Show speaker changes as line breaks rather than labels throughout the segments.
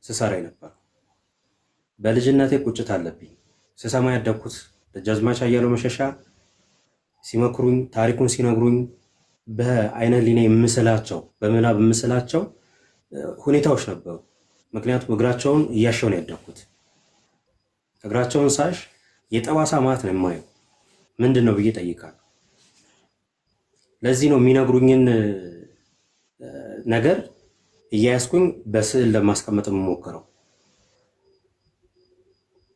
ስሰራ ነበር። በልጅነቴ ቁጭት አለብኝ። ስሰማ ያደግኩት ደጃዝማች አያሌው መሸሻ ሲመክሩኝ፣ ታሪኩን ሲነግሩኝ በአይነ ህሊና የምስላቸው በምናብ የምስላቸው ሁኔታዎች ነበሩ። ምክንያቱም እግራቸውን እያሸው ነው ያደግኩት። እግራቸውን ሳሽ የጠባሳ ማት ነው የማየው። ምንድን ነው ብዬ ጠይቃለሁ። ለዚህ ነው የሚነግሩኝን ነገር እያያዝኩኝ በስዕል ለማስቀመጥ የምሞክረው።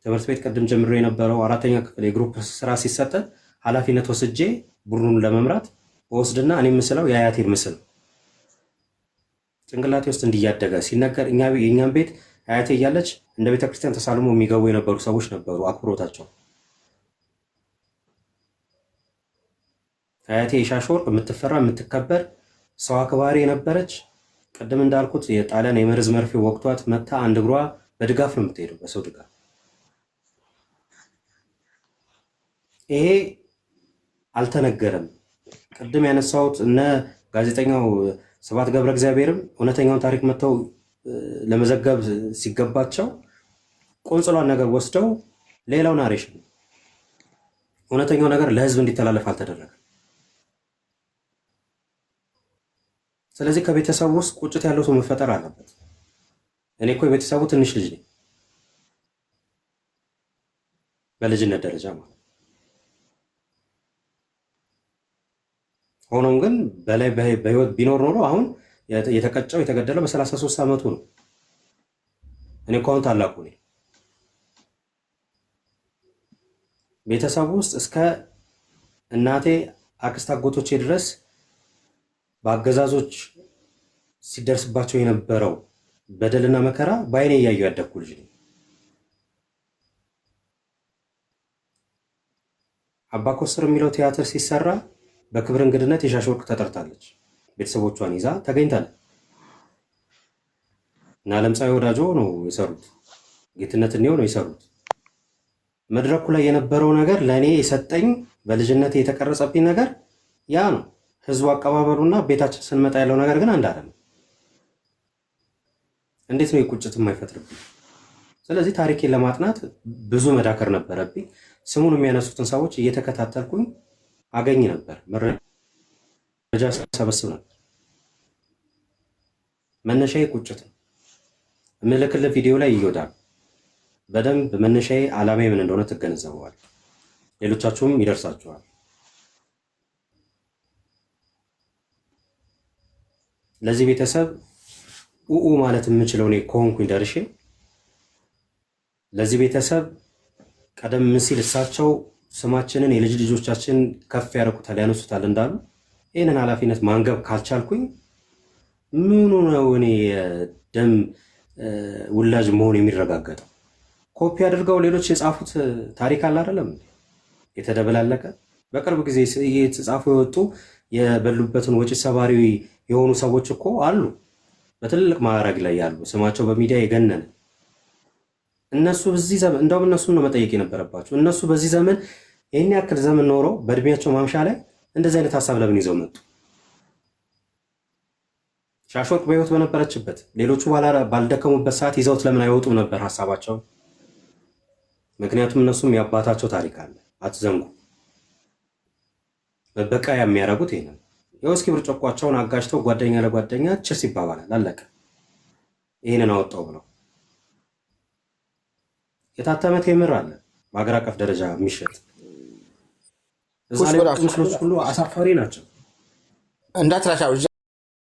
ትምህርት ቤት ቅድም ጀምሮ የነበረው 4ኛ ክፍል የግሩፕ ስራ ሲሰጠን ኃላፊነት ወስጄ ቡድኑን ለመምራት ወስድና እኔ ምስለው የአያቴን ምስል ጭንቅላቴ ውስጥ እንዲያደገ ሲነገር የእኛም ቤት አያቴ እያለች እንደ ቤተክርስቲያን ተሳልሞ የሚገቡ የነበሩ ሰዎች ነበሩ። አክብሮታቸው አያቴ የሻሽ ወርቅ የምትፈራ የምትከበር ሰው አክባሪ የነበረች፣ ቅድም እንዳልኩት የጣሊያን የመርዝ መርፌ ወቅቷት መታ አንድ እግሯ በድጋፍ ነው የምትሄደው፣ በሰው ድጋፍ። ይሄ አልተነገረም። ቅድም ያነሳሁት እነ ጋዜጠኛው ስብሐት ገብረ እግዚአብሔርም እውነተኛውን ታሪክ መጥተው ለመዘገብ ሲገባቸው ቆንጽሏን ነገር ወስደው ሌላው ናሬሽን፣ እውነተኛው ነገር ለህዝብ እንዲተላለፍ አልተደረገም። ስለዚህ ከቤተሰቡ ውስጥ ቁጭት ያለው ሰው መፈጠር አለበት። እኔ እኮ የቤተሰቡ ትንሽ ልጅ ነኝ፣ በልጅነት ደረጃ ማለት። ሆኖም ግን በላይ በህይወት ቢኖር ኖሮ አሁን የተቀጨው የተገደለው በ33 ዓመቱ ነው። እኔ እኮ አሁን ታላቁ ነኝ። ቤተሰቡ ውስጥ እስከ እናቴ አክስት አጎቶቼ ድረስ በአገዛዞች ሲደርስባቸው የነበረው በደልና መከራ በአይኔ እያየሁ ያደግኩ ልጅ ነኝ። አባ ኮስተር የሚለው ቲያትር ሲሰራ በክብር እንግድነት የሻሽ ወርቅ ተጠርታለች። ቤተሰቦቿን ይዛ ተገኝታለች። እና ለምጻዊ ወዳጆ ነው የሰሩት፣ ጌትነት ነው የሰሩት። መድረኩ ላይ የነበረው ነገር ለእኔ የሰጠኝ በልጅነት የተቀረጸብኝ ነገር ያ ነው። ህዝቡ አቀባበሉና ቤታችን ስንመጣ ያለው ነገር ግን አንድ አይደለም። እንዴት ነው የቁጭት የማይፈጥርብኝ? ስለዚህ ታሪኬን ለማጥናት ብዙ መዳከር ነበረብኝ። ስሙን የሚያነሱትን ሰዎች እየተከታተልኩኝ አገኝ ነበር፣ መረጃ ሰበስብ ነበር። መነሻዬ ቁጭት ነው። የምልክልህ ቪዲዮ ላይ ይወዳል በደንብ መነሻዬ ዓላማዬ ምን እንደሆነ ትገነዘበዋል። ሌሎቻችሁም ይደርሳችኋል። ለዚህ ቤተሰብ ኡኡ ማለት የምችለው እኔ ከሆንኩኝ ደርሼ ለዚህ ቤተሰብ ቀደም ሲል እሳቸው ስማችንን የልጅ ልጆቻችን ከፍ ያደርጉታል ያነሱታል እንዳሉ ይህንን ኃላፊነት ማንገብ ካልቻልኩኝ ምኑ ነው እኔ ደም ውላጅ መሆን የሚረጋገጠው? ኮፒ አድርገው ሌሎች የጻፉት ታሪክ አለ አይደለም የተደበላለቀ። በቅርብ ጊዜ የተጻፉ የወጡ የበሉበትን ወጪ ሰባሪ የሆኑ ሰዎች እኮ አሉ፣ በትልልቅ ማዕረግ ላይ ያሉ ስማቸው በሚዲያ የገነነ። እነሱ በዚህ ዘመን እንደውም እነሱን ነው መጠየቅ የነበረባቸው። እነሱ በዚህ ዘመን ይህን ያክል ዘመን ኖረው በእድሜያቸው ማምሻ ላይ እንደዚህ አይነት ሀሳብ ለምን ይዘው መጡ? ሻሽ ወርቅ በህይወት በነበረችበት ሌሎቹ ባልደከሙበት ሰዓት ይዘውት ለምን አይወጡም ነበር ሀሳባቸው? ምክንያቱም እነሱም የአባታቸው ታሪክ አለ፣ አትዘንጉ። በበቃ የሚያደርጉት ይሄንን የውስኪ ብርጭቋቸውን አጋጅተው ጓደኛ ለጓደኛ ችስ ይባባላል፣ አለቀ። ይሄንን አወጣው ብለው የታተመ ቴምር አለ በአገር አቀፍ ደረጃ የሚሸጥ እዛ ላይ ምስሎች ሁሉ አሳፋሪ ናቸው።
እንዳትረሳው።